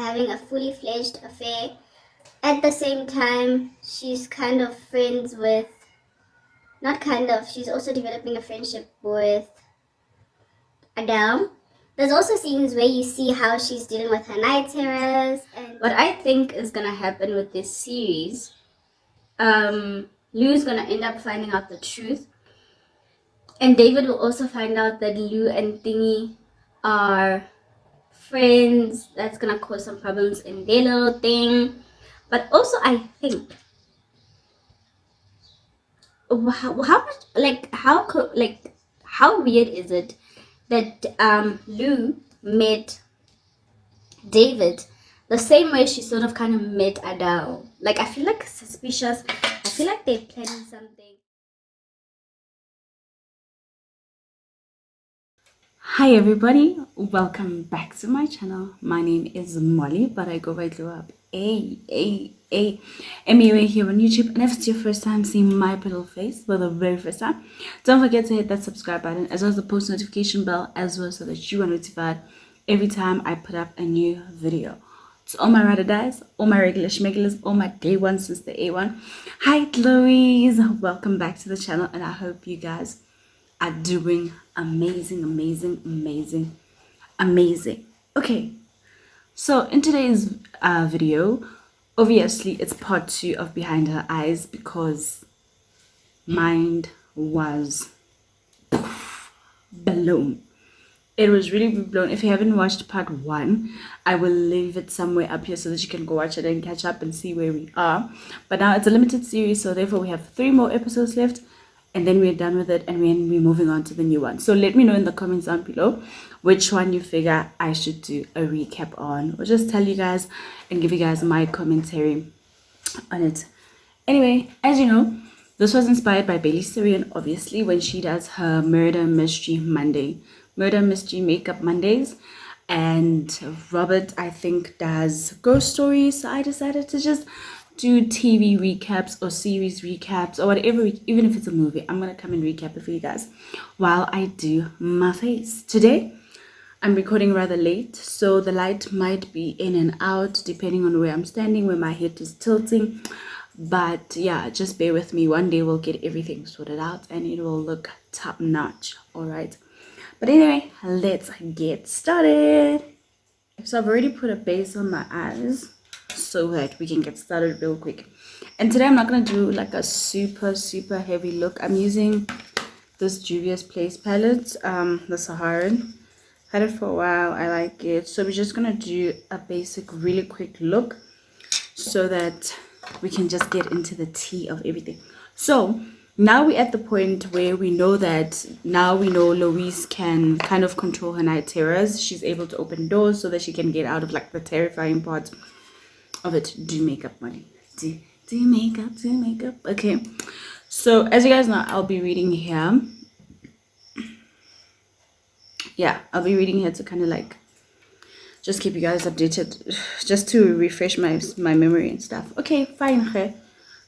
having a fully fledged affair. At the same time, she's kind of friends with, not kind of, she's also developing a friendship with Adele. There's also scenes where you see how she's dealing with her night terrors. And what I think is gonna happen with this series, Lou's gonna end up finding out the truth, and David will also find out that Lou and Thingy are friends. That's gonna cause some problems in their little thing. But also, I think how much how weird is it that Lou met David the same way she sort of kind of met Adele. Like, I feel like suspicious. I feel like they're planning something. Hi everybody, welcome back to my channel. My name is Molly, but I go by Glowwies. And you're here on YouTube, and if it's your first time seeing my little face for the very first time, don't forget to hit that subscribe button as well as the post notification bell as well, so that you are notified every time I put up a new video. So all my ride or dies, all my regular schmegulars, all my day one since the A1. Hi Glowwies, welcome back to the channel, and I hope you guys are doing amazing. Okay, so in today's video, obviously it's part 2 of Behind Her Eyes, because mine was blown. It was really blown. If you haven't watched part 1, I will leave it somewhere up here so that you can go watch it and catch up and see where we are. But now it's a limited series, so therefore we have 3 more episodes left, and then we're done with it, and we're moving on to the new one. So let me know in the comments down below which one you figure I should do a recap on, or just tell you guys and give you guys my commentary on it. Anyway, as you know, this was inspired by Bailey Syrian, obviously, when she does her murder mystery makeup Mondays, and Robert, I think, does ghost stories. So I decided to just do TV recaps or series recaps or whatever. Even if it's a movie, I'm gonna come and recap it for you guys while I do my face. Today I'm recording rather late, so the light might be in and out depending on where I'm standing, where my head is tilting. But yeah, just bear with me. One day we'll get everything sorted out and it will look top notch. All right, but anyway, let's get started. So I've already put a base on my eyes so that we can get started real quick. And today I'm not going to do like a super heavy look. I'm using this Juvia's Place palette, the Saharan. Had it for a while, I like it. So we're just going to do a basic really quick look so that we can just get into the tea of everything. So now we're at the point where we know Louise can kind of control her night terrors. She's able to open doors so that she can get out of like the terrifying part of it. Do makeup, money. Do makeup. Okay. So as you guys know, I'll be reading here. Yeah, I'll be reading here to kind of like just keep you guys updated, just to refresh my memory and stuff. Okay, fine. Okay.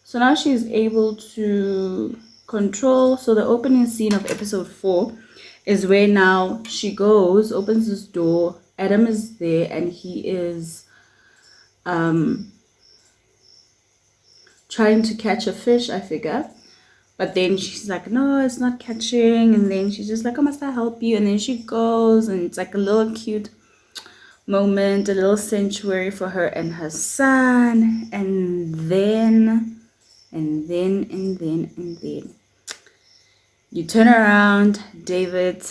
So now she's able to control. So the opening scene of episode 4 is where now she goes, opens this door. Adam is there, and he is trying to catch a fish, I figure. But then she's like, no, it's not catching. And then she's just like, oh, must I help you? And then she goes, and it's like a little cute moment, a little sanctuary for her and her son. And then you turn around, David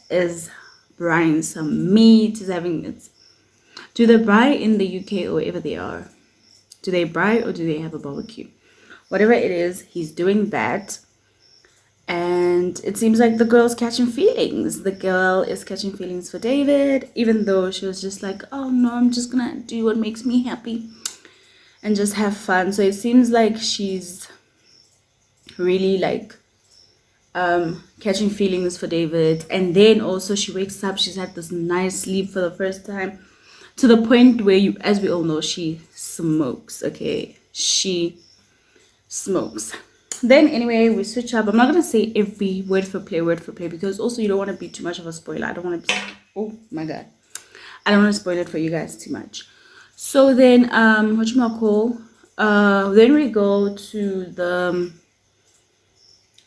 is frying some meat. He's having it. Do they braai in the UK or wherever they are? Do they braai or do they have a barbecue? Whatever it is, he's doing that. And it seems like the girl's catching feelings. The girl is catching feelings for David, even though she was just like, oh no, I'm just gonna do what makes me happy and just have fun. So it seems like she's really like catching feelings for David. And then also she wakes up, she's had this nice sleep for the first time, to the point where as we all know, she smokes. Okay, she smokes. Then anyway, we switch up. I'm not gonna say every word for play, because also you don't want to be too much of a spoiler. I don't want to be, oh my god, I don't want to spoil it for you guys too much. So then, then we go to the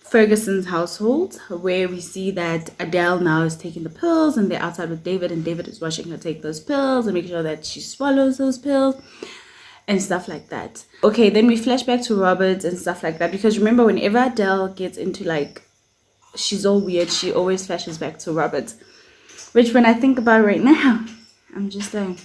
Ferguson's household, where we see that Adele now is taking the pills and they're outside with David, and David is watching her take those pills and making sure that she swallows those pills and stuff like that. Okay, then we flash back to Robert and stuff like that, because remember, whenever Adele gets into like, she's all weird, she always flashes back to Robert, which when I think about right now, I'm just like,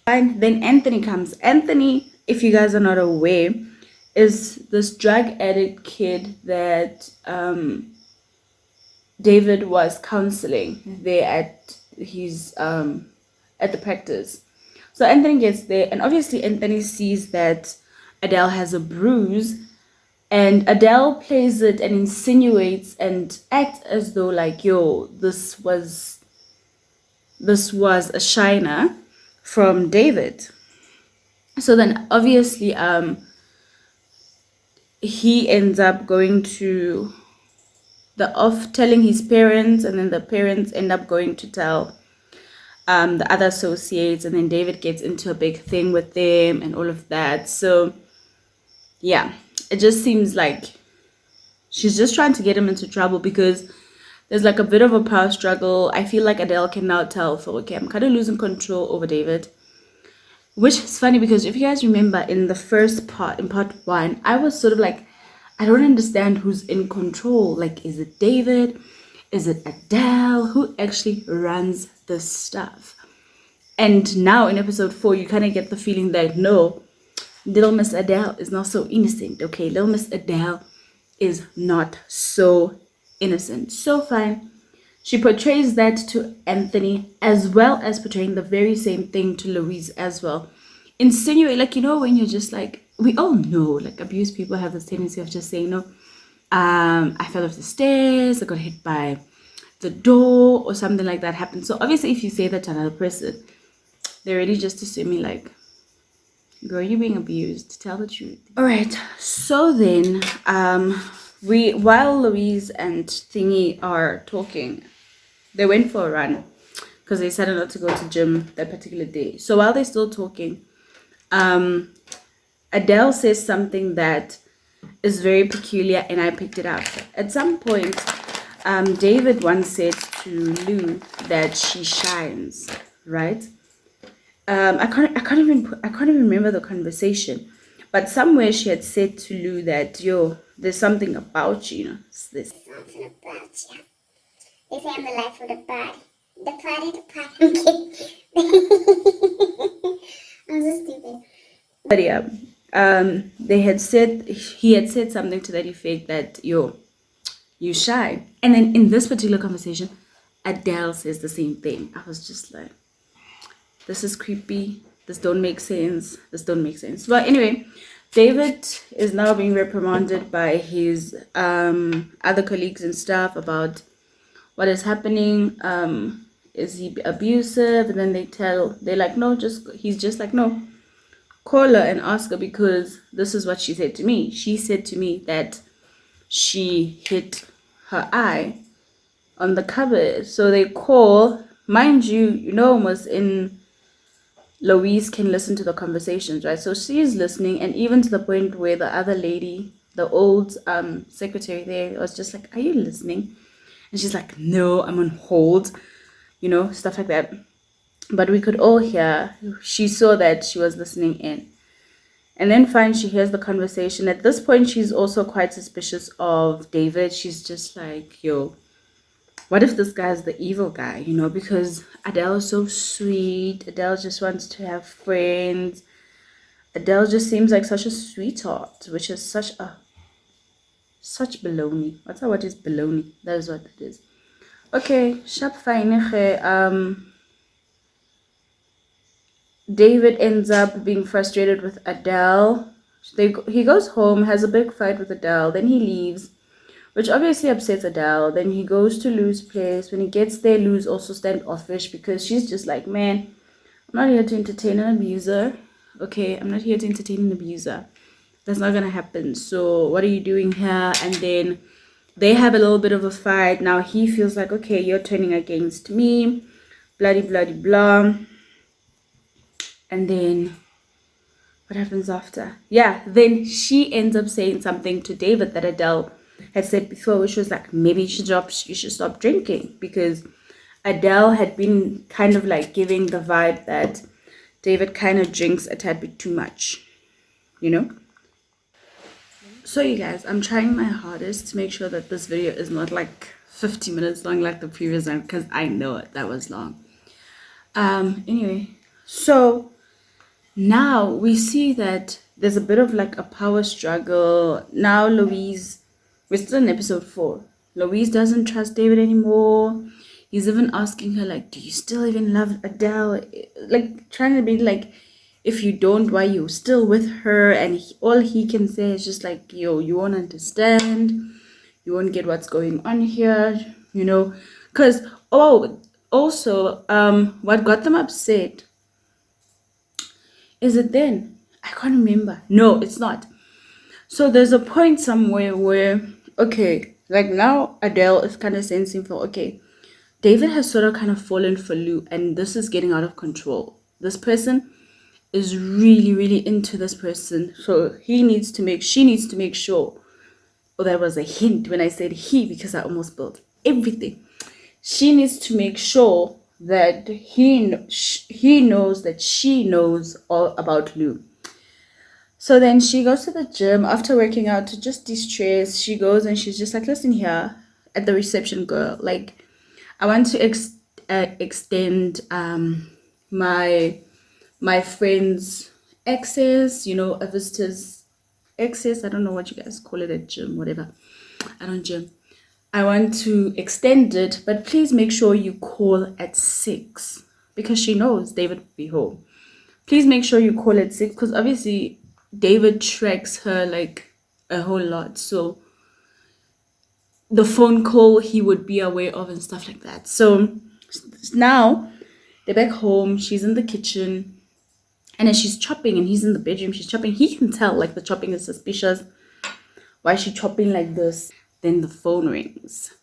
fine. Then Anthony comes. Anthony, if you guys are not aware, is this drug addict kid that David was counseling there at his at the practice. So Anthony gets there, and obviously Anthony sees that Adele has a bruise, and Adele plays it and insinuates and acts as though like, yo, this was a shiner from David. So then obviously he ends up going to telling his parents, and then the parents end up going to tell the other associates, and then David gets into a big thing with them and all of that. So yeah, it just seems like she's just trying to get him into trouble, because there's like a bit of a power struggle. I feel like Adele can now tell, so okay, I'm kind of losing control over David. Which is funny, because if you guys remember in the first part, in part 1, I was sort of like, I don't understand who's in control. Like, is it David? Is it Adele? Who actually runs this stuff? And now in episode 4, you kind of get the feeling that no, little Miss Adele is not so innocent. Okay, little Miss Adele is not so innocent. So fine. She portrays that to Anthony, as well as portraying the very same thing to Louise as well. Insinuate, like, you know, when you're just like, we all know, like, abused people have this tendency of just saying, no, I fell off the stairs, I got hit by the door, or something like that happened. So obviously, if you say that to another person, they're really just assuming, like, girl, you're being abused. Tell the truth. All right. So then, while Louise and Thingy are talking, they went for a run because they decided not to go to gym that particular day. So while they're still talking, Adele says something that is very peculiar, and I picked it up. At some point, David once said to Lou that she shines, right? I can't even remember the conversation, but somewhere she had said to Lou that, yo, there's something about you, you know, this. Something about you. They say I'm the life of the party. The party. I'm so stupid. But yeah, he had said something to that effect that, yo, you shy. And then in this particular conversation, Adele says the same thing. I was just like, this is creepy. This don't make sense. Well, anyway, David is now being reprimanded by his other colleagues and stuff about what is happening. Is he abusive? And then they're like, no, he's just like, no, call her and ask her, because this is what she said to me. She said to me that she hit her eye on the cupboard. So they call, mind you, almost in Louise can listen to the conversations, right? So she's listening, and even to the point where the other lady, the old secretary there, was just like, are you listening? And she's like, no, I'm on hold, stuff like that. But we could all hear, she saw that she was listening in. And then fine, she hears the conversation. At this point, she's also quite suspicious of David. She's just like, yo, what if this guy's the evil guy, because Adele is so sweet. Adele just wants to have friends. Adele just seems like such a sweetheart, which is such baloney. What is baloney? That is what it is. Okay, sharp fine. David ends up being frustrated with Adele. He goes home, has a big fight with Adele, then he leaves, which obviously upsets Adele. Then he goes to Lou's place. When he gets there, Lou's also standoffish, because she's just like, man, I'm not here to entertain an abuser. Okay, I'm not here to entertain an abuser. That's not gonna happen. So what are you doing here? And then they have a little bit of a fight. Now he feels like, okay, you're turning against me, bloody, bloody, blah. And then what happens after? Yeah, then she ends up saying something to David that Adele had said before, which was like, maybe you should stop drinking, because Adele had been kind of like giving the vibe that David kind of drinks a tad bit too much, you know? So you guys, I'm trying my hardest to make sure that this video is not like 50 minutes long like the previous one, because I know it, that was long. Anyway, so now we see that there's a bit of like a power struggle. Now Louise, we're still in episode 4. Louise doesn't trust David anymore. He's even asking her like, do you still even love Adele? Like trying to be like, if you don't, why you still with her? And all he can say is just like, yo, you won't understand, you won't get what's going on here, you know? Because also what got them upset is it then, I can't remember. No, it's not. So there's a point somewhere where, okay, like now Adele is kind of sensing for, okay, David has sort of kind of fallen for Lou, and this is getting out of control. This person is really, really into this person. So she needs to make sure. Oh, that was a hint when I said he, because I almost spilled everything. She needs to make sure that he knows that she knows all about Lou. So then she goes to the gym after working out to just de-stress. She goes and she's just like, listen here, at the reception, girl, like, I want to extend my friend's access, you know, a visitor's access. I don't know what you guys call it at gym, whatever. I don't gym. I want to extend it, but please make sure you call at 6, because she knows David will be home. Please make sure you call at 6, because obviously David tracks her like a whole lot. So the phone call he would be aware of and stuff like that. So now they're back home. She's in the kitchen, and as she's chopping and he's in the bedroom, she's chopping. He can tell like the chopping is suspicious. Why is she chopping like this? Then the phone rings,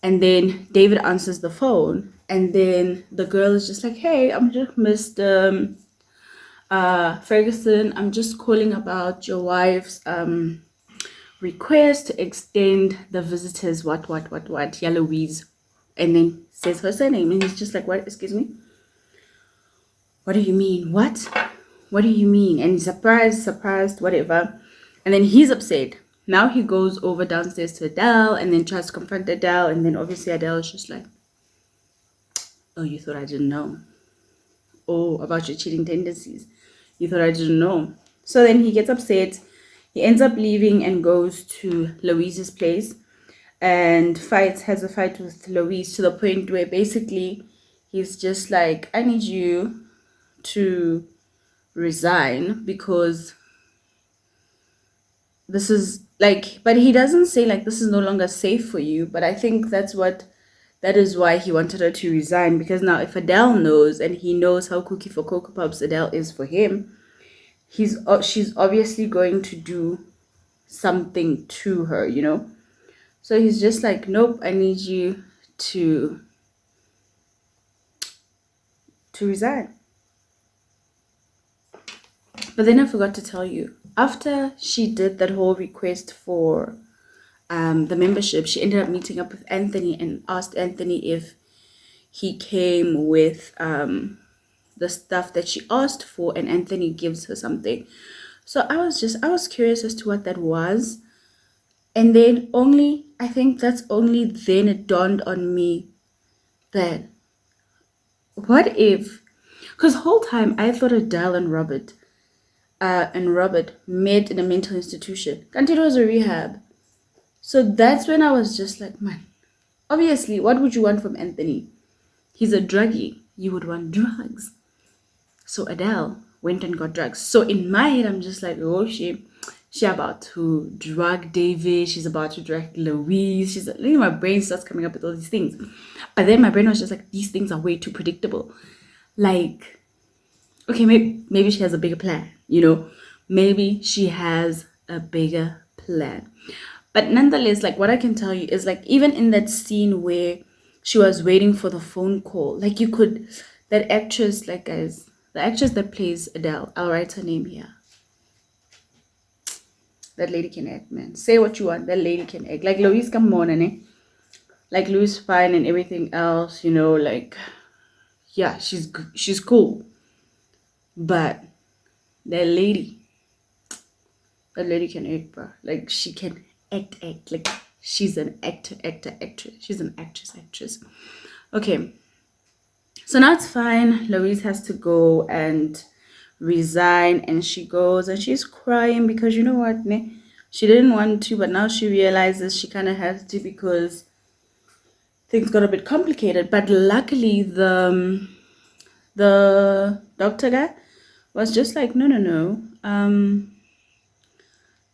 and then David answers the phone, and then the girl is just like, hey, I'm just Mr. Ferguson. I'm just calling about your wife's request to extend the visitors what Louise, and then says her surname, and he's just like, what, excuse me, what do you mean, what do you mean? And he's surprised, whatever. And then he's upset. Now he goes over downstairs to Adele and then tries to confront Adele, and then obviously Adele is just like, oh, you thought I didn't know? Oh, about your cheating tendencies, you thought I didn't know? So then he gets upset. He ends up leaving and goes to Louise's place and has a fight with Louise, to the point where basically he's just like, I need you to resign, because this is like, but he doesn't say like this is no longer safe for you, but I think that is why he wanted her to resign, because now if Adele knows, and he knows how cookie for Cocoa Pops Adele is for him, she's obviously going to do something to her, you know. So he's just like, nope, I need you to resign. But then I forgot to tell you, after she did that whole request for the membership, she ended up meeting up with Anthony and asked Anthony if he came with the stuff that she asked for, and Anthony gives her something. So I was curious as to what that was. And then I think that's only then it dawned on me that, what if, because whole time I thought Adele and Robert met in a mental institution. And it was a rehab. So that's when I was just like, man, obviously, what would you want from Anthony? He's a druggie. You would want drugs. So Adele went and got drugs. So in my head, I'm just like, oh, she about to drug David. She's about to drug Louise. My brain starts coming up with all these things. But then my brain was just like, these things are way too predictable. Like, okay, maybe she has a bigger plan, you know? Maybe she has a bigger plan. But nonetheless, like what I can tell you is like even in that scene where she was waiting for the phone call, like you could, that actress, like guys, the actress that plays Adele, I'll write her name here. That lady can act, man. Say what you want, that lady can act. Like Louise, come on, eh? Like Louise fine and everything else, you know, like yeah, she's cool. But that lady, that lady can act, bro. Like she can act. Like she's an actress. She's an actress. Okay. So now it's fine. Louise has to go and resign, and she goes and she's crying because you know what, ne? She didn't want to, but now she realizes she kind of has to because things got a bit complicated. But luckily, the doctor guy was just like, no.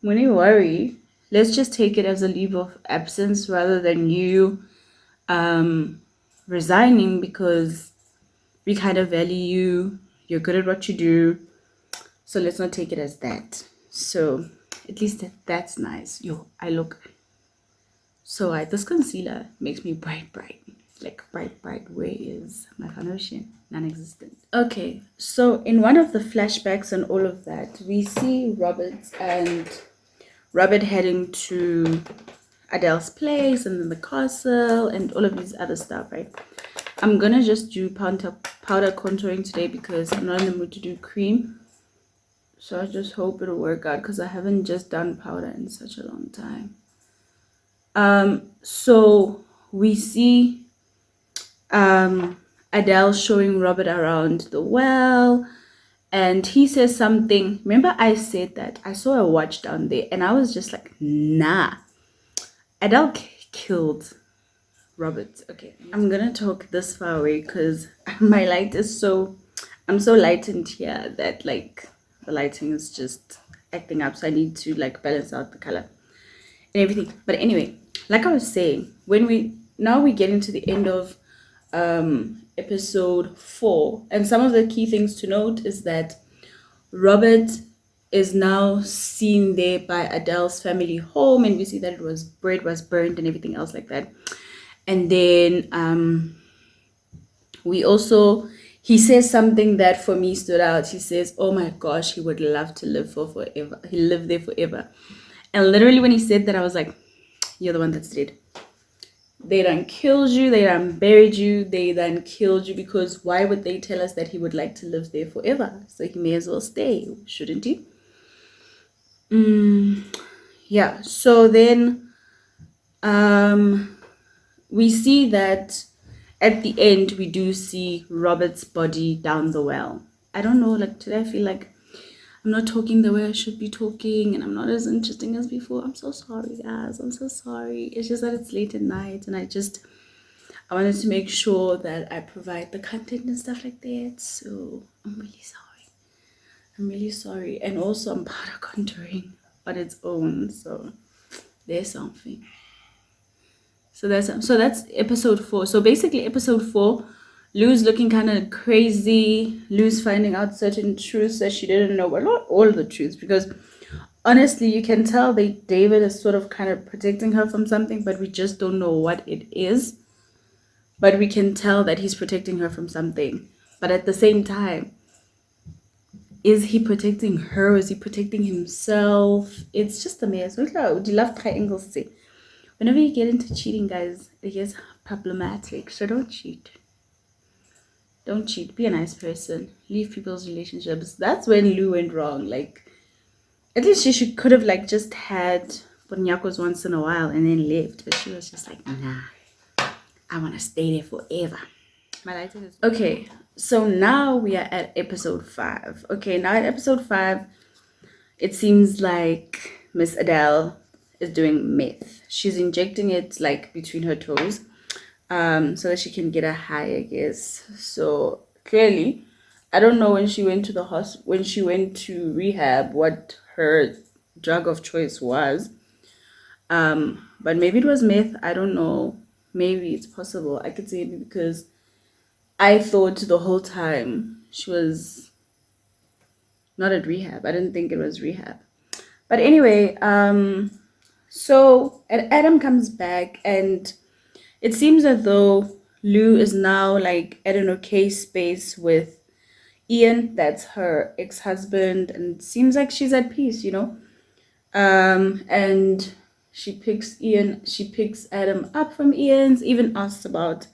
When you worry, let's just take it as a leave of absence rather than you resigning because we kind of value you. You're good at what you do. So let's not take it as that. So at least that's nice. Yo, I look so this concealer makes me bright. Like bright. Where is my foundation? Non-existent. Okay, so in one of the flashbacks and all of that, we see Robert heading to Adele's place and then the castle and all of these other stuff, right? I'm gonna just do powder contouring today because I'm not in the mood to do cream. So I just hope it'll work out because I haven't just done powder in such a long time. So we see Adele showing Robert around the well, and he says something. Remember I said that I saw a watch down there and I was just like, nah, Adele killed Robert. Okay, I'm gonna talk this far away because my light is so, I'm so lightened here that like the lighting is just acting up, so I need to like balance out the color and everything. But anyway, like I was saying, when we get into the end of episode 4, and some of the key things to note is that Robert is now seen there by Adele's family home, and we see that bread was burned and everything else like that. And then we also, he says something that for me stood out. He says, oh my gosh, he would love to live for forever. He lived there forever. And literally when he said that, I was like, you're the one that's dead. They done killed you, they done buried you, they done killed you, because why would they tell us that he would like to live there forever? So he may as well stay, shouldn't he? Yeah, so then we see that at the end we do see Robert's body down the well. I don't know, like today I feel like I'm not talking the way I should be talking and I'm not as interesting as before. I'm so sorry, guys. I'm so sorry. It's just that it's late at night and I wanted to make sure that I provide the content and stuff like that. So I'm really sorry. I'm really sorry. And also I'm powder contouring on its own. So there's something. So that's episode 4. So basically episode 4, Lou's looking kind of crazy. Lou's finding out certain truths that she didn't know. Well, not all the truths, because honestly, you can tell that David is sort of kind of protecting her from something, but we just don't know what it is. But we can tell that he's protecting her from something. But at the same time, is he protecting her? Is he protecting himself? It's just a mess. Do you love triangles? Whenever you get into cheating, guys, it gets problematic. So don't cheat. Don't cheat. Be a nice person. Leave people's relationships. That's when Lou went wrong. Like, at least she could have like just had Ponyakos once in a while and then left. But she was just like, nah, I want to stay there forever. My lighting is okay. So now we are at episode 5. Okay, now at episode 5, it seems like Miss Adele is doing meth. She's injecting it like between her toes. So that she can get a high, I guess. So clearly, I don't know when she went to when she went to rehab, what her drug of choice was. But maybe it was meth. I don't know. Maybe it's possible. I could say it because I thought the whole time she was not at rehab. I didn't think it was rehab. But anyway, So and Adam comes back, and it seems as though Lou is now like at an okay space with Ian, that's her ex-husband, and it seems like she's at peace, you know. And she picks Adam up from Ian's, even asks about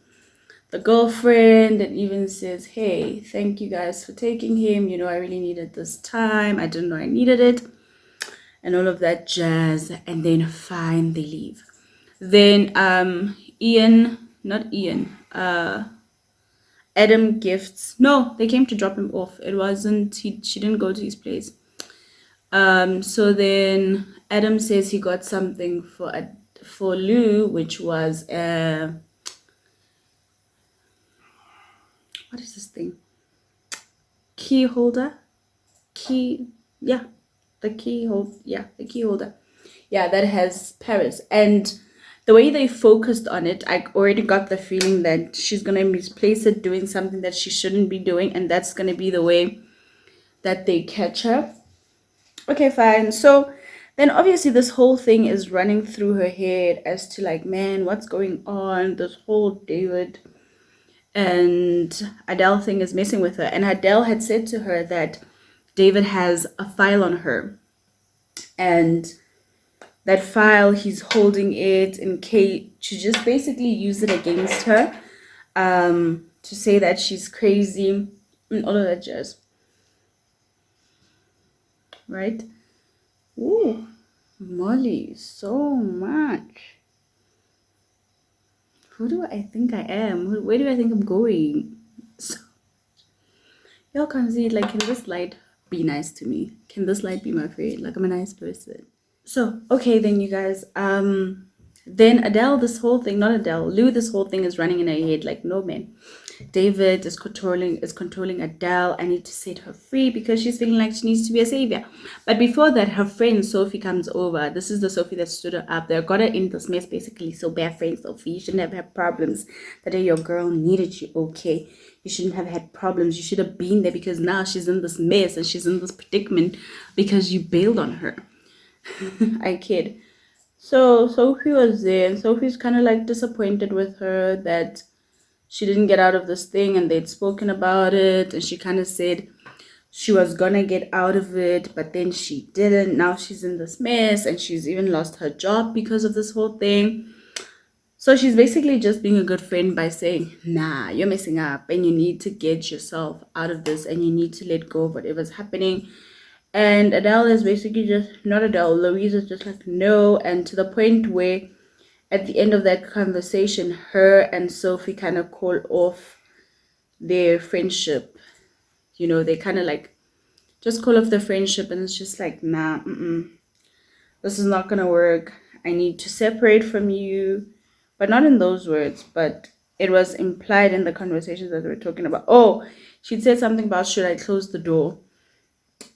the girlfriend, and even says, "Hey, thank you guys for taking him. You know, I really needed this time. I didn't know I needed it." And all of that jazz, and then fine, they leave. Then Ian, not Ian, Adam gifts. No, they came to drop him off. It wasn't. She didn't go to his place. So then Adam says he got something for Lou, which was what is this thing? Key holder, key. Yeah, the key hold. Yeah, the key holder. Yeah, that has Paris. And the way they focused on it, I already got the feeling that she's gonna misplace it, doing something that she shouldn't be doing, and that's gonna be the way that they catch her. Okay, fine. So then obviously this whole thing is running through her head as to like, man, what's going on? This whole David and Adele thing is messing with her. And Adele had said to her that David has a file on her. And that file, he's holding it in case to just basically use it against her. To say that she's crazy and all of that jazz. Right? Ooh, Molly, so much. Who do I think I am? Where do I think I'm going? So, y'all can see, like, can this light be nice to me? Can this light be my friend? Like, I'm a nice person. So, okay, then you guys, then Adele, this whole thing, not Adele, Lou, this whole thing is running in her head like, no man. David is controlling Adele. I need to set her free because she's feeling like she needs to be a savior. But before that, her friend Sophie comes over. This is the Sophie that stood her up. They got her in this mess basically. So bad friend Sophie, you shouldn't have had problems. The day your girl needed you, okay? You shouldn't have had problems. You should have been there because now she's in this mess and she's in this predicament because you bailed on her. I kid. So Sophie was there, and Sophie's kind of like disappointed with her that she didn't get out of this thing, and they'd spoken about it, and she kind of said she was gonna get out of it, but then she didn't. Now she's in this mess, and she's even lost her job because of this whole thing. So she's basically just being a good friend by saying, nah, you're messing up and you need to get yourself out of this and you need to let go of whatever's happening. And Adele is basically just, not Adele, Louise is just like, no. And to the point where at the end of that conversation, her and Sophie kind of call off their friendship. You know, they kind of like just call off the friendship, and it's just like, nah, this is not gonna work. I need to separate from you. But not in those words, but it was implied in the conversations that we were talking about. Oh, she'd said something about, should I close the door?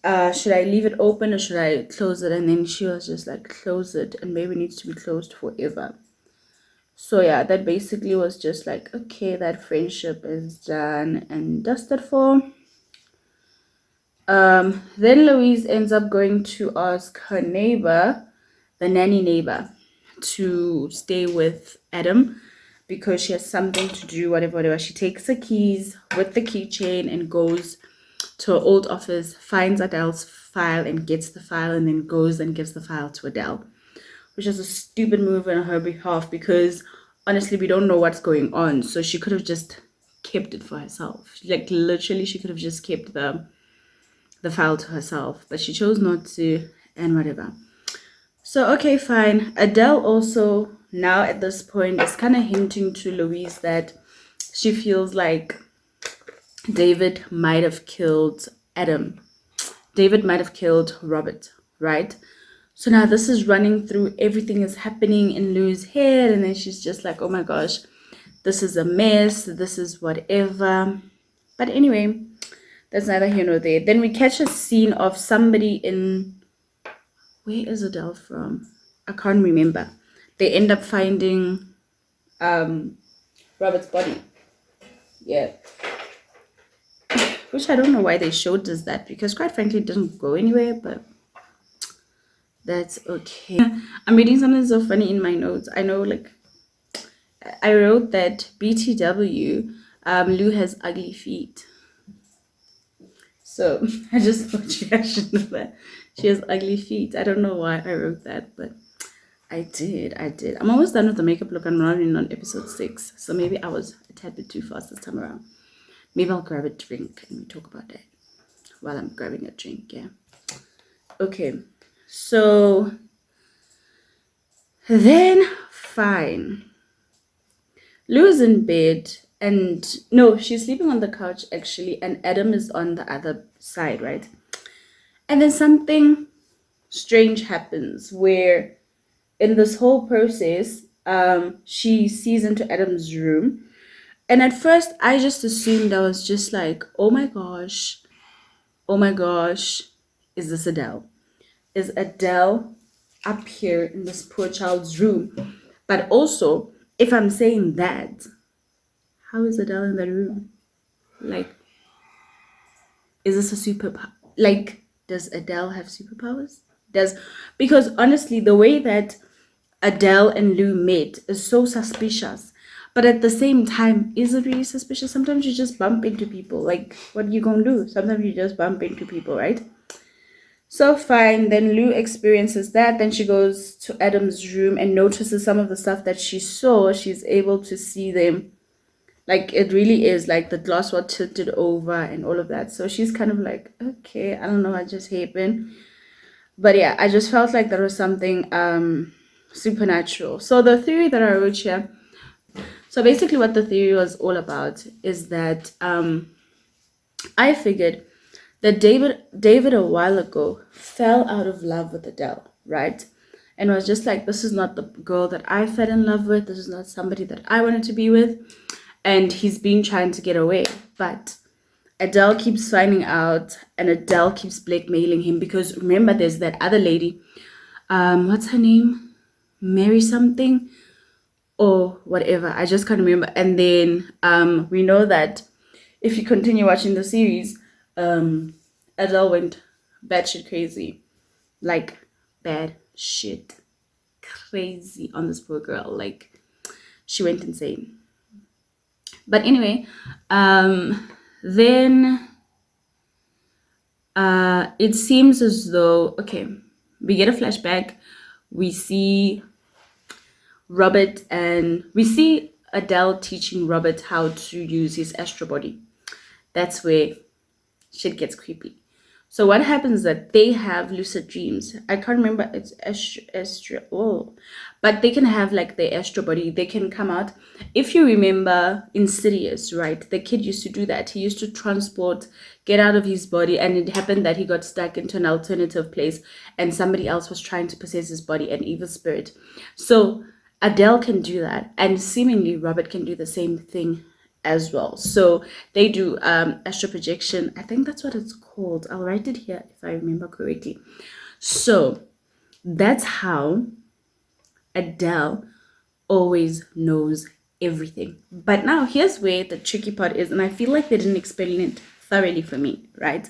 Should I leave it open or should I close it? And then she was just like, close it, and maybe it needs to be closed forever. So yeah, that basically was just like, okay, that friendship is done and dusted for. Then Louise ends up going to ask her neighbor, the nanny neighbor, to stay with Adam because she has something to do, whatever. She takes the keys with the keychain and goes to her old office, finds Adele's file and gets the file, and then goes and gives the file to Adele, which is a stupid move on her behalf because honestly we don't know what's going on. So she could have just kept it for herself. Like literally she could have just kept the file to herself, but she chose not to, and whatever. So okay, fine. Adele also now at this point is kind of hinting to Louise that she feels like David might have killed Adam. David might have killed Robert, right? So now this is running through, everything is happening in Lou's head, and then she's just like, oh my gosh, this is a mess, this is whatever. But anyway, that's neither here nor there. Then we catch a scene of somebody in, where is Adele from? I can't remember. They end up finding Robert's body. Yeah. Which I don't know why they showed us that, because quite frankly it didn't go anywhere, but That's okay. I'm reading something so funny in my notes. I know, like, I wrote that BTW, Lou has ugly feet. So I just thought you guys should know that she has ugly feet. I don't know why I wrote that, but I did. I did. I'm almost done with the makeup look. I'm running on episode 6, so maybe I was a tad bit too fast this time around. Maybe I'll grab a drink and we talk about that while I'm grabbing a drink. Yeah. Okay. So then, fine. Lou's in bed, and no, she's sleeping on the couch actually, and Adam is on the other side, right? And then something strange happens where, in this whole process, she sees into Adam's room, and at first I just assumed, I was just like, oh my gosh, is this Adele? Is Adele up here in this poor child's room? But also, if I'm saying that, how is Adele in that room? Like, is this a superpower? Like, does Adele have superpowers? Does Because honestly, the way that Adele and Lou met is so suspicious. But at the same time, is it really suspicious? Sometimes you just bump into people. Like, what are you gonna do? Sometimes you just bump into people, right? So fine, then Lou experiences that. Then she goes to Adam's room and notices some of the stuff that she saw. She's able to see them. Like, it really is like the glass was tilted over and all of that. So she's kind of like, okay, I don't know what just happened. But yeah, I just felt like there was something supernatural. So the theory that I wrote here, so basically what the theory was all about is that I figured that David a while ago fell out of love with Adele, right? And was just like, this is not the girl that I fell in love with. This is not somebody that I wanted to be with. And he's been trying to get away. But Adele keeps finding out, and Adele keeps blackmailing him, because remember, there's that other lady. What's her name? Mary something or whatever. I just can't remember. And then we know that if you continue watching the series, Adele went batshit crazy, like bad shit crazy on this poor girl. Like, she went insane. But anyway, then it seems as though, okay, we get a flashback. We see Robert, and we see Adele teaching Robert how to use his astral body. That's where shit gets creepy. So what happens is that they have lucid dreams. I can't remember, it's astral. Oh, but they can have like their astral body. They can come out. If you remember Insidious, right? The kid used to do that. He used to get out of his body, and it happened that he got stuck into an alternative place, and somebody else was trying to possess his body, an evil spirit. So Adele can do that, and seemingly Robert can do the same thing as well. So they do astral projection. I think that's what it's called. I'll write it here if I remember correctly. So that's how Adele always knows everything. But now here's where the tricky part is, and I feel like they didn't explain it thoroughly for me, right?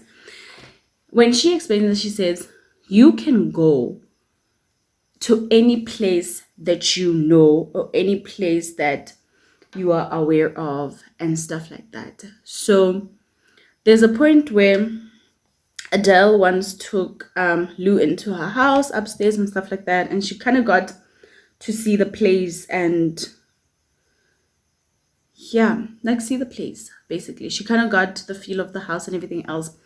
When she explains it, she says, you can go to any place that you know, or any place that you are aware of, and stuff like that. So there's a point where Adele once took Lou into her house upstairs and stuff like that, and she kind of got to see the place, and yeah, like see the place basically. She kind of got the feel of the house and everything else,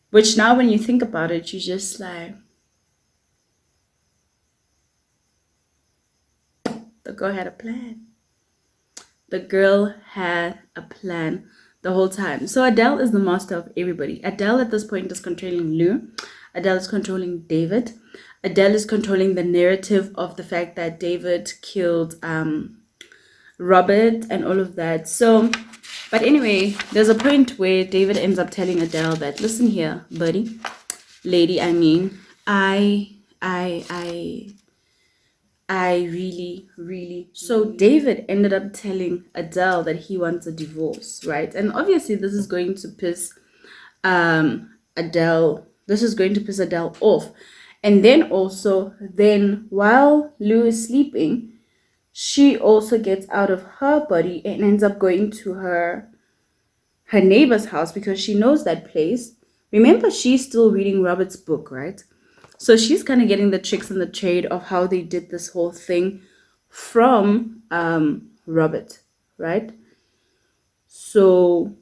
which now when you think about it, you just like, the girl had a plan. The girl had a plan the whole time. So Adele is the master of everybody. Adele at this point is controlling Lou. Adele is controlling David. Adele is controlling the narrative of the fact that David killed Robert and all of that. So, but anyway, there's a point where David ends up telling Adele that, listen here, buddy, lady, I mean, I really, really. So David ended up telling Adele that he wants a divorce, right? And obviously, this is going to piss Adele. This is going to piss Adele off, And then also, then while Lou is sleeping, she also gets out of her body and ends up going to her neighbor's house because she knows that place. Remember, she's still reading Robert's book, right? So she's kind of getting the tricks and the trade of how they did this whole thing from Robert, right? So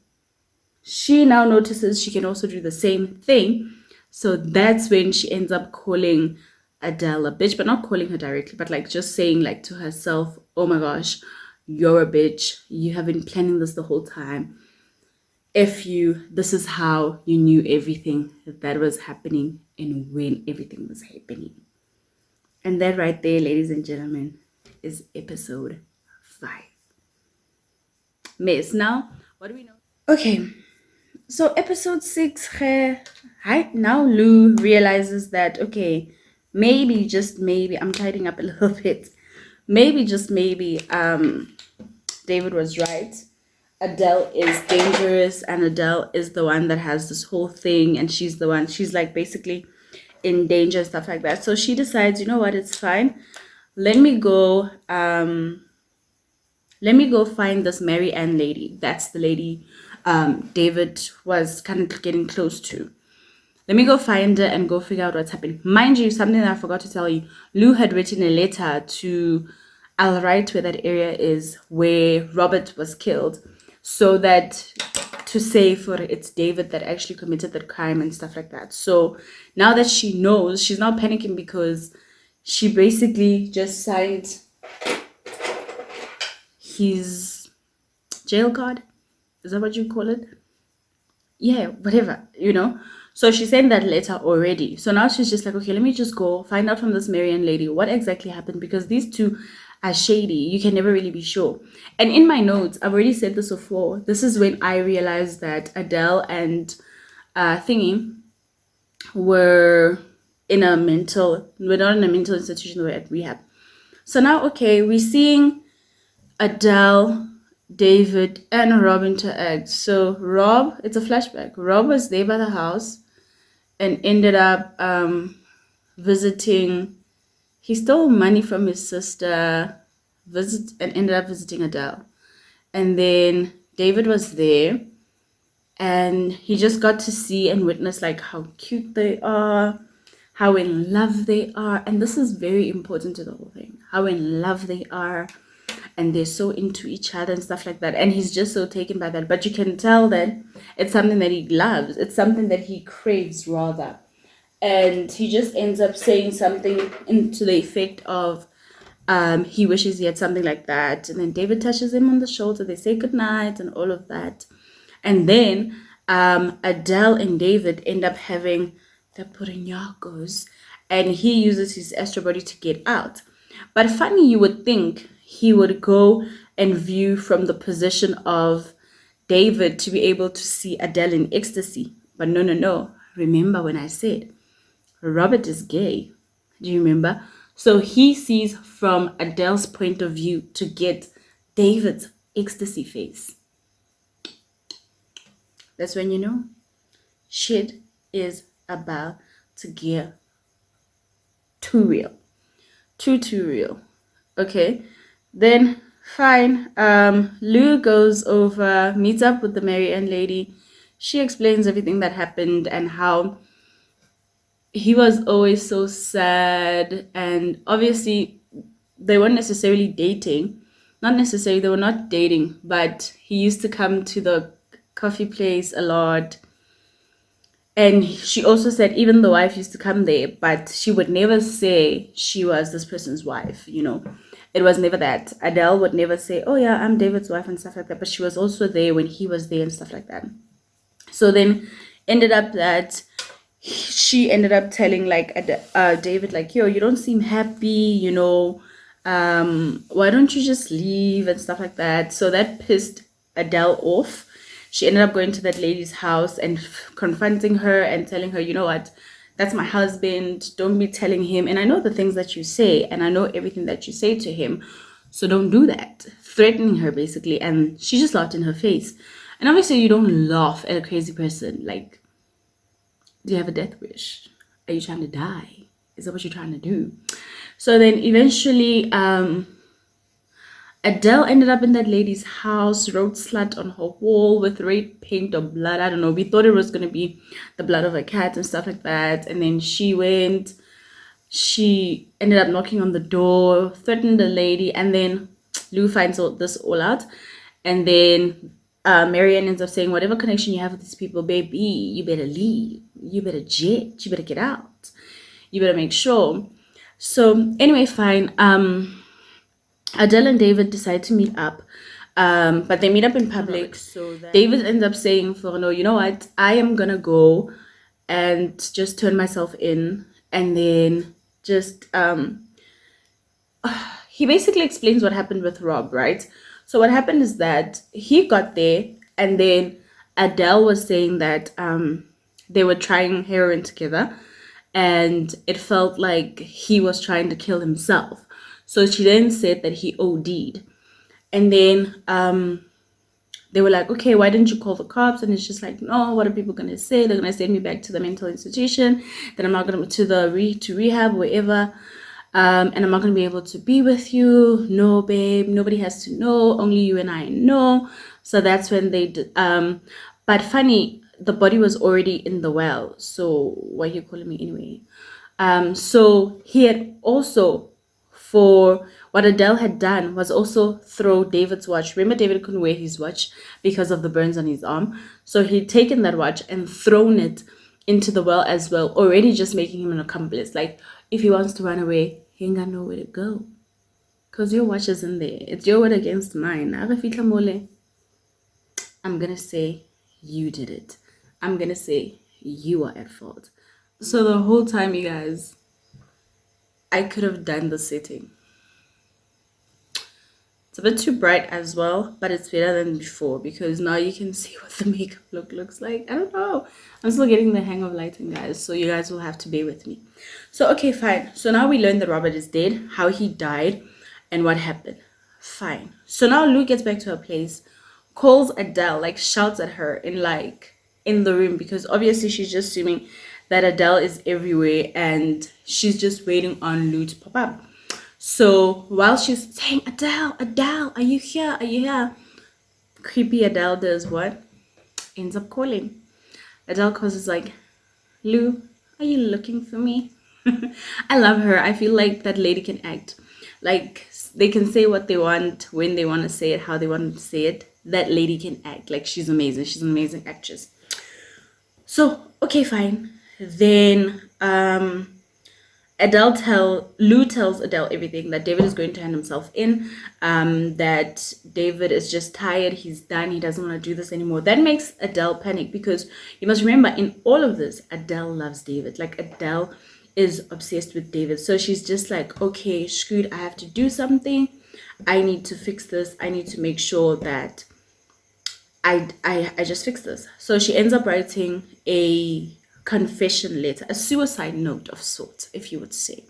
she now notices she can also do the same thing. So that's when she ends up calling Adele a bitch, but not calling her directly, but like just saying like to herself, oh my gosh, you're a bitch. You have been planning this the whole time. If you, this is how you knew everything that was happening and when everything was happening. And that right there, ladies and gentlemen, is episode 5. Miss, now, what do we know? Okay, so episode 6, now Lou realizes that, okay, maybe, just maybe, I'm tidying up a little bit. Maybe, just maybe, David was right. Adele is dangerous, and Adele is the one that has this whole thing, and she's the one, she's like basically in danger and stuff like that. So she decides, you know what, it's fine. Let me go find this Mary Ann lady. That's the lady David was kind of getting close to. Let me go find her and go figure out what's happening. Mind you, something that I forgot to tell you, Lou had written a letter to I'll write where that area is where Robert was killed, so that to say for it's David that actually committed that crime and stuff like that. So now that she knows, she's not panicking because she basically just signed his jail card. Is that what you call it? Yeah, whatever, So she sent that letter already. So now she's just like, okay, let me just go find out from this Marianne lady what exactly happened, because these two are shady. You can never really be sure. And in my notes, I've already said this before. This is when I realized that Adele and Thingy were not in a mental institution, they were at rehab. So now, okay, we're seeing Adele, David, and Rob interact. So Rob, it's a flashback. Rob was there by the house and ended up visiting. He stole money from his sister, and ended up visiting Adele. And then David was there, and he just got to see and witness like how cute they are, how in love they are. And this is very important to the whole thing, how in love they are, and they're so into each other and stuff like that. And he's just so taken by that. But you can tell that it's something that he loves. It's something that he craves, rather. And he just ends up saying something into the effect of he wishes he had something like that. And then David touches him on the shoulder. They say goodnight and all of that. And then Adele and David end up having the Purinyakos, and he uses his astral body to get out. But funny, you would think he would go and view from the position of David to be able to see Adele in ecstasy. But no. Remember when I said Robert is gay? Do you remember? So he sees from Adele's point of view to get David's ecstasy face. That's when you know shit is about to get too real. Too real. Okay. Then fine. Lou goes over, meets up with the Mary Ann lady. She explains everything that happened and how he was always so sad, and obviously they weren't necessarily dating. Not necessarily, they were not dating, but he used to come to the coffee place a lot. And she also said even the wife used to come there, but she would never say she was this person's wife, It was never that. Adele would never say, oh yeah, I'm David's wife and stuff like that. But she was also there when he was there and stuff like that. So then ended up that she ended up telling like David, like, yo, you don't seem happy, why don't you just leave and stuff like that. So that pissed Adele off. She ended up going to that lady's house and confronting her and telling her, you know what, that's my husband, don't be telling him, and I know the things that you say and I know everything that you say to him, so don't do that. Threatening her basically. And she just laughed in her face. And obviously you don't laugh at a crazy person. Like, do you have a death wish? Are you trying to die? Is that what you're trying to do? So then eventually, Adele ended up in that lady's house, wrote slut on her wall with red paint or blood. I don't know. We thought it was going to be the blood of a cat and stuff like that. And then she ended up knocking on the door, threatened the lady, and then Lou finds this all out. And then Marianne ends up saying, whatever connection you have with these people, baby, you better leave. You better jet. You better get out. You better make sure. So anyway, fine. Adele and David decide to meet up, but they meet up in public. So David ends up saying, "No, you know what? I am gonna go and just turn myself in, and then just he basically explains what happened with Rob, right? So what happened is that he got there, and then Adele was saying that they were trying heroin together, and it felt like he was trying to kill himself. So she then said that he OD'd. And then they were like, okay, why didn't you call the cops? And it's just like, no, what are people going to say? They're going to send me back to the mental institution. Then I'm not going to rehab, wherever. And I'm not going to be able to be with you. No, babe, nobody has to know. Only you and I know. So that's when they did. But funny, the body was already in the well. So why are you calling me anyway? So he had also, for what Adele had done, was also throw David's watch. Remember, David couldn't wear his watch because of the burns on his arm. So he'd taken that watch and thrown it into the well as well, already just making him an accomplice. Like, if he wants to run away, he ain't got nowhere to go. Because your watch is in there. It's your word against mine. I'm going to say you did it. I'm going to say you are at fault. So the whole time, you guys, I could have done the setting. It's a bit too bright as well, but it's better than before because now you can see what the makeup looks like. I don't know. I'm still getting the hang of lighting, guys, so you guys will have to bear with me. So, okay, fine. So now we learned that Robert is dead, how he died, and what happened. Fine. So now Lou gets back to her place, calls Adele, like shouts at her in the room because obviously she's just assuming that Adele is everywhere and she's just waiting on Lou to pop up. So while she's saying, Adele, are you here? Are you here? Creepy Adele does what? Ends up calling. Adele calls, is like, Lou, are you looking for me? I love her. I feel like that lady can act. Like, they can say what they want, when they want to say it, how they want to say it. That lady can act. Like, she's amazing. She's an amazing actress. So, okay, fine. Then Lou tells Adele everything, that David is going to hand himself in, that David is just tired, he's done, he doesn't want to do this anymore. That makes Adele panic because you must remember, in all of this, Adele loves David. Like, Adele is obsessed with David. So she's just like, okay, screwed, I have to do something. I need to fix this. I need to make sure that I just fix this. So she ends up writing a confession letter, a suicide note of sorts, if you would say.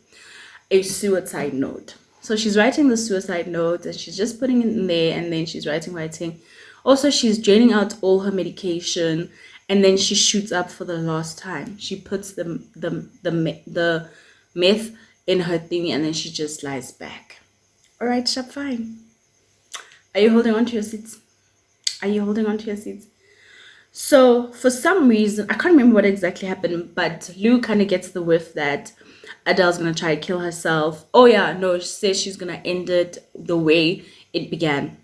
A suicide note. So she's writing the suicide note and she's just putting it in there, and then she's writing. Also, she's draining out all her medication, and then she shoots up for the last time. She puts the meth in her thingy, and then she just lies back. All right, shop fine. Are you holding on to your seats? Are you holding on to your seats? So for some reason, I can't remember what exactly happened, but Lou kind of gets the whiff that Adele's going to try to kill herself. Oh yeah, no, she says she's going to end it the way it began,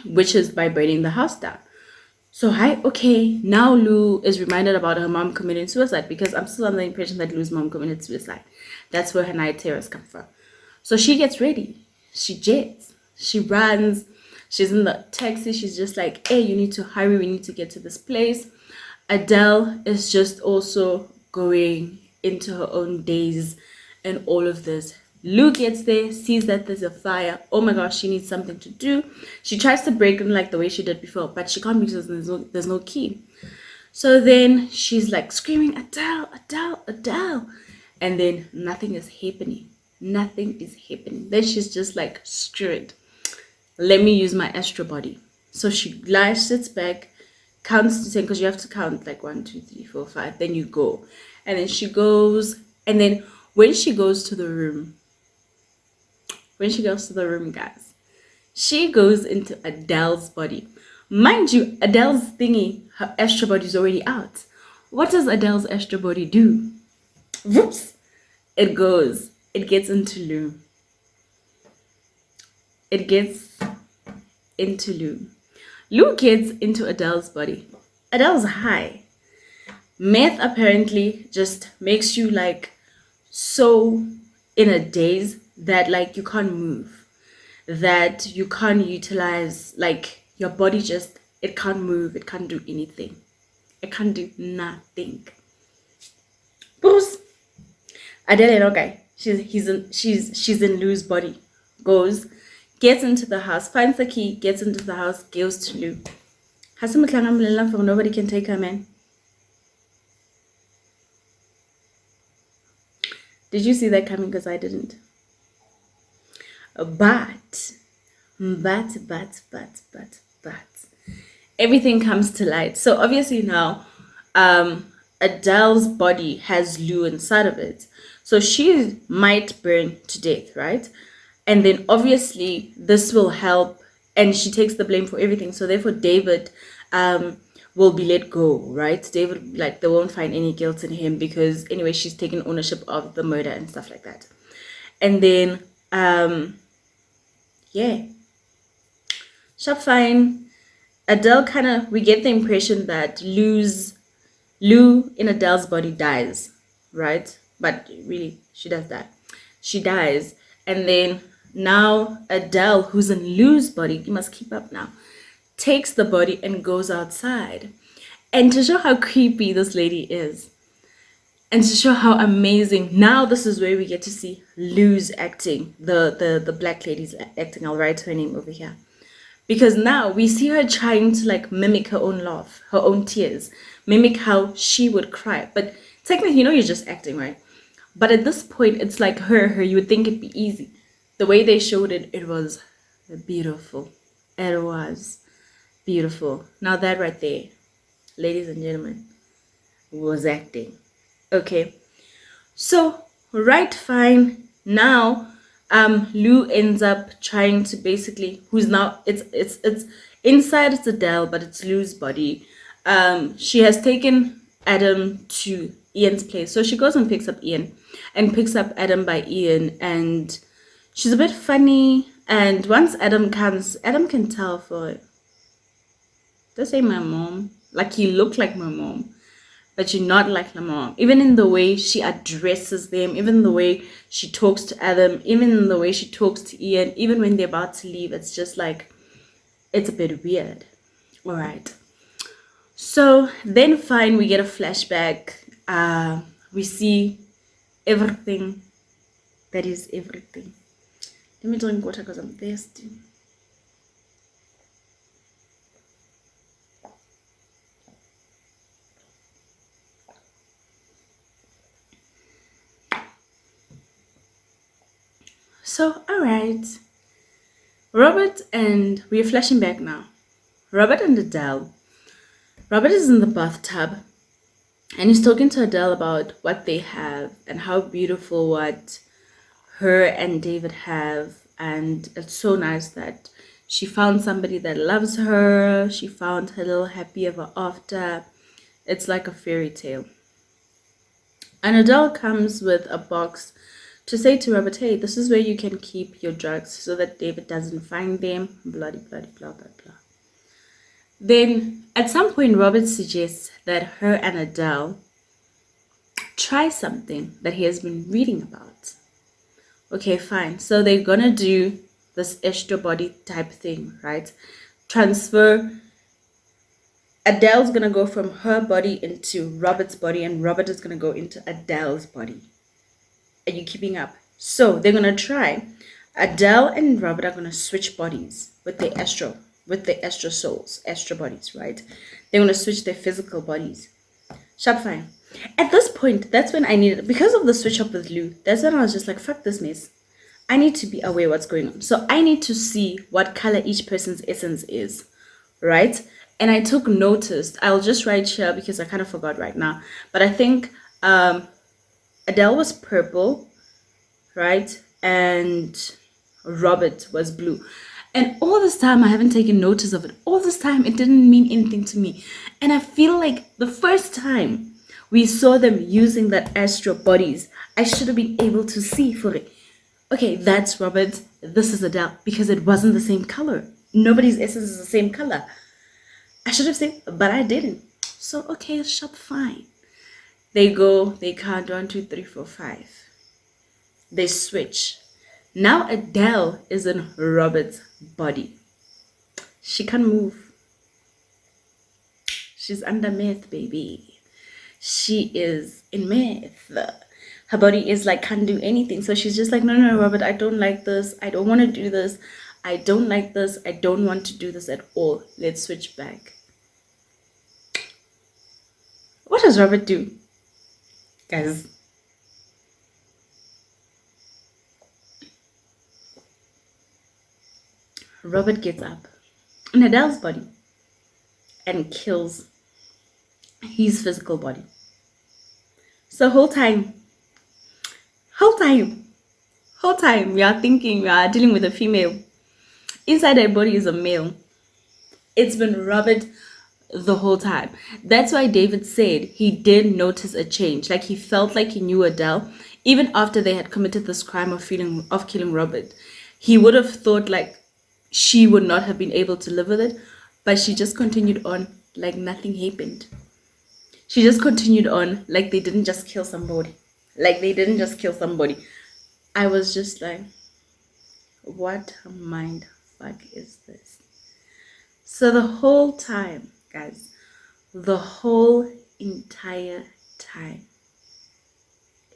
which is by burning the house down. So okay, now Lou is reminded about her mom committing suicide, because I'm still under the impression that Lou's mom committed suicide. That's where her night terrors come from. So she gets ready. She jets. She runs. She's in the taxi. She's just like, hey, you need to hurry. We need to get to this place. Adele is just also going into her own days and all of this. Lou gets there, sees that there's a fire. Oh my gosh, she needs something to do. She tries to break in like the way she did before, but she can't because there's no key. So then she's like screaming, Adele, Adele, Adele. And then nothing is happening. Nothing is happening. Then she's just like, screw it. Let me use my astral body. So she sits back, counts to 10, because you have to count like 1, 2, 3, 4, 5. Then you go. And then she goes. And then When she goes to the room, guys, she goes into Adele's body. Mind you, Adele's thingy, her astral body is already out. What does Adele's astral body do? Whoops! It gets into Lou. It gets into Lou. Lou gets into Adele's body. Adele's high. Meth apparently just makes you like so in a daze that like you can't move, that you can't utilize, like your body just, it can't move, it can't do anything, it can't do nothing. Bruce, Adele, okay, she's in Lou's body. Goes, gets into the house, finds the key, gets into the house, goes to Lou. Nobody can take her, man. Did you see that coming? Because I didn't. But everything comes to light. So obviously now, Adele's body has Lou inside of it. So she might burn to death, right? And then obviously this will help, and she takes the blame for everything. So therefore David will be let go, right? David, like, they won't find any guilt in him because anyway, she's taken ownership of the murder and stuff like that. And then yeah, shop fine. Adele kind of, we get the impression that Lou in Adele's body dies, right? But really, she does that. She dies. And then now Adele, who's in Lou's body, you must keep up now, takes the body and goes outside. And to show how creepy this lady is, and to show how amazing, now this is where we get to see Lou's acting, the black lady's acting. I'll write her name over here. Because now we see her trying to like mimic her own laugh, her own tears, mimic how she would cry. But technically, you're just acting, right? But at this point, it's like her, you would think it'd be easy. The way they showed it, it was beautiful. It was beautiful. Now that right there, ladies and gentlemen, was acting. Okay. So, right, fine. Now, Lou ends up trying to basically, who's now, it's inside, it's Adele, but it's Lou's body. She has taken Adam to Ian's place. So she goes and picks up Ian and picks up Adam by Ian, and she's a bit funny. And once Adam comes, Adam can tell for, this ain't my mom. Like, you look like my mom, but you're not like my mom. Even in the way she addresses them, even the way she talks to Adam, even in the way she talks to Ian, even when they're about to leave, it's just like, it's a bit weird. All right. So then fine, we get a flashback. We see everything that is everything. Let me drink water because I'm thirsty. So, all right. Robert, and we're flashing back now. Robert and Adele. Robert is in the bathtub and he's talking to Adele about what they have and how beautiful what her and David have. And it's so nice that she found somebody that loves her. She found her little happy ever after. It's like a fairy tale. And Adele comes with a box to say to Robert, hey, this is where you can keep your drugs so that David doesn't find them. Bloody, bloody, blah, blah, blah. Then at some point, Robert suggests that her and Adele try something that he has been reading about. Okay, fine. So they're gonna do this extra body type thing, right? Transfer. Adele's gonna go from her body into Robert's body, and Robert is gonna go into Adele's body. Are you keeping up? So they're gonna try. Adele and Robert are gonna switch bodies with their astral souls, astral bodies, right? They're gonna switch their physical bodies. Sharp fine. At this point, that's when I needed, because of the switch up with Lou, that's when I was just like, fuck this mess. I need to be aware what's going on. So I need to see what color each person's essence is, right? And I took notice. I'll just write here because I kind of forgot right now. But I think Adele was purple, right? And Robert was blue. And all this time, I haven't taken notice of it. All this time, it didn't mean anything to me. And I feel like the first time we saw them using that Astral bodies, I should have been able to see for it. Okay, that's Robert. This is Adele. Because it wasn't the same color. Nobody's essence is the same color. I should have said, but I didn't. So, okay, shop fine. They go, they count 1, 2, 3, 4, 5. They switch. Now Adele is in Robert's body. She can't move. She's under meth, baby. She is in meth. Her body is like, can't do anything. So she's just like, no, no, no, Robert, I don't like this. I don't want to do this. I don't like this. I don't want to do this at all. Let's switch back. What does Robert do? Guys. Robert gets up in Adele's body and kills his physical body. So whole time, we are thinking we are dealing with a female. Inside her body is a male. It's been Robert the whole time. That's why David said he did notice a change. Like he felt like he knew Adele, even after they had committed this crime of killing Robert. He would have thought like she would not have been able to live with it, but she just continued on like nothing happened. She just continued on like they didn't just kill somebody. I was just like, what mind fuck is this? So the whole time, guys, the whole entire time,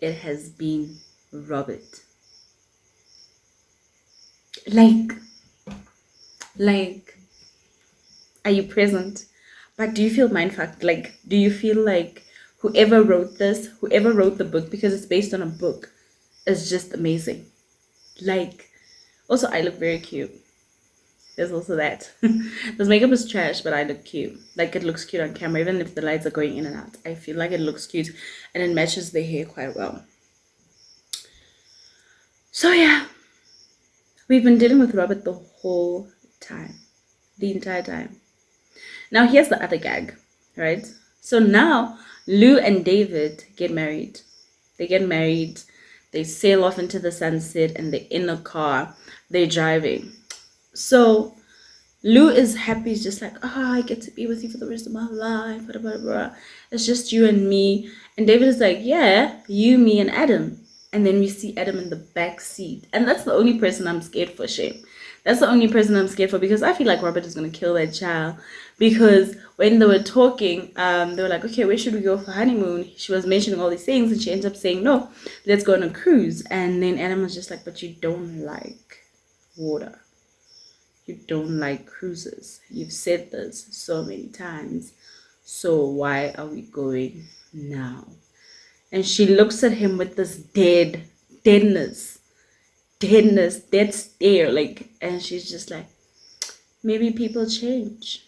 it has been Robert. Like, are you present? But do you feel mindfucked? Like, do you feel like whoever wrote the book, because it's based on a book, is just amazing? Like, also, I look very cute. There's also that. This makeup is trash, but I look cute. Like, it looks cute on camera, even if the lights are going in and out. I feel like it looks cute, and it matches the hair quite well. So, yeah. We've been dealing with Robert the whole time. The entire time. Now, here's the other gag, right? So now, Lou and David get married. They get married. They sail off into the sunset, and they're in a car. They're driving. So Lou is happy. He's just like, I get to be with you for the rest of my life. Blah, blah, blah. It's just you and me. And David is like, yeah, you, me, and Adam. And then we see Adam in the back seat. And that's the only person I'm scared for, Shane. That's the only person I'm scared for, because I feel like Robert is going to kill that child. Because when they were talking, they were like, okay, where should we go for honeymoon? She was mentioning all these things, and she ends up saying, no, let's go on a cruise. And then Adam was just like, but you don't like water. You don't like cruises. You've said this so many times. So why are we going now? And she looks at him with this deadness, dead stare, like, and she's just like, maybe people change.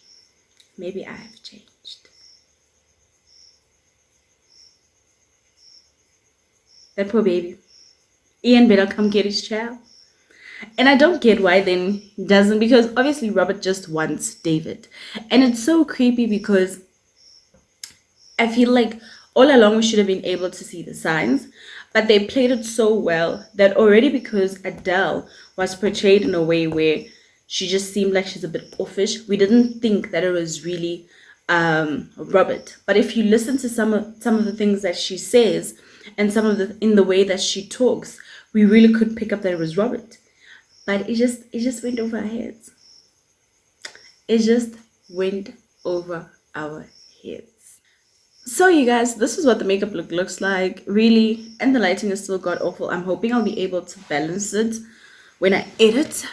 Maybe I have changed. That poor baby. Ian better come get his child. And I don't get why then he doesn't, because obviously Robert just wants David. And it's so creepy because I feel like all along we should have been able to see the signs, but they played it so well that already, because Adele was portrayed in a way where she just seemed like she's a bit offish, we didn't think that it was really Robert. But if you listen to some of the things that she says and in the way that she talks, we really could pick up that it was Robert. But it just went over our heads. It just went over our heads. So you guys, this is what the makeup look looks like, really, and the lighting is still god awful. I'm hoping I'll be able to balance it when I edit.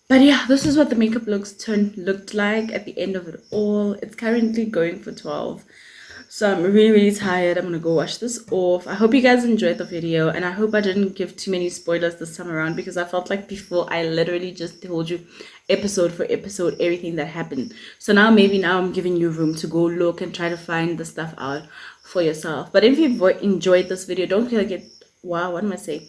But yeah, this is what the makeup looked like at the end of it all. It's currently going for 12. So I'm really tired. I'm gonna go wash this off. I hope you guys enjoyed the video, and I hope I didn't give too many spoilers this time around, because I felt like before I literally just told you episode for episode everything that happened. So now maybe I'm giving you room to go look and try to find the stuff out for yourself. But if you've enjoyed this video, don't forget, wow, what am I saying?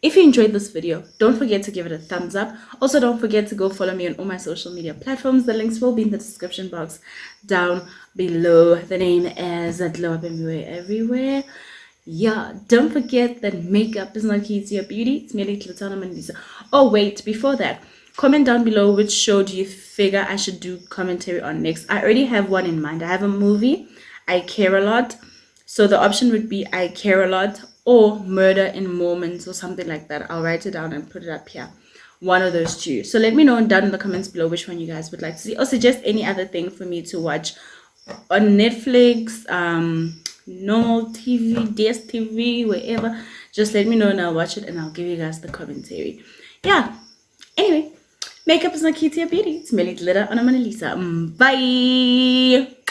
If you enjoyed this video, don't forget to give it a thumbs up. Also, don't forget to go follow me on all my social media platforms. The links will be in the description box down below. The name is Glow Up Everywhere. Yeah, don't forget that makeup is not key to your beauty. It's merely Latana Mandisa. Oh, wait, before that, comment down below which show do you figure I should do commentary on next. I already have one in mind. I have a movie, I Care a Lot. So the option would be I Care a Lot or Murder in Moments or something like that. I'll write it down and put it up here. One of those two. So let me know down in the comments below which one you guys would like to see, or suggest any other thing for me to watch on Netflix, normal TV, DSTV, wherever. Just let me know and I'll watch it and I'll give you guys the commentary. Yeah. Anyway, makeup is not key to your beauty. It's merely glitter on a Mona Lisa. Bye.